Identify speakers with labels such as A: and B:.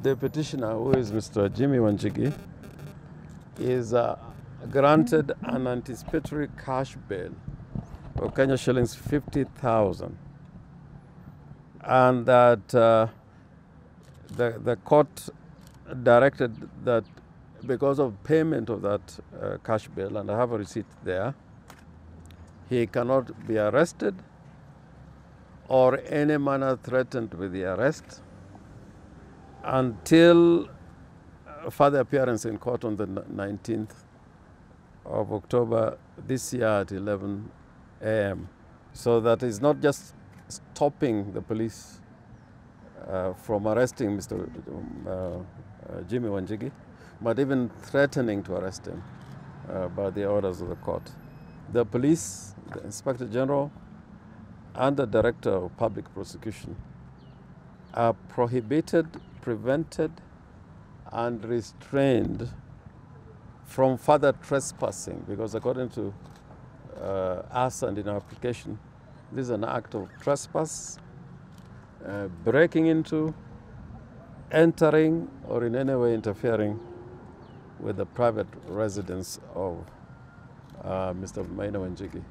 A: the petitioner, who is Mr. Jimi Wanjigi, is granted an anticipatory cash bail of Kenya shillings 50,000, and that the court directed that because of payment of that cash bail, and I have a receipt there, he cannot be arrested or any manner threatened with the arrest until further appearance in court on the 19th of October this year at 11 a.m. So that is not just stopping the police from arresting Mr. Jimi Wanjigi, but even threatening to arrest him by the orders of the court. The police, the Inspector General, and the Director of Public Prosecution are prohibited, prevented, and restrained from further trespassing, because according to us and in our application, this is an act of trespass, breaking into, entering, or in any way interfering with the private residence of Mr. Wanjigi.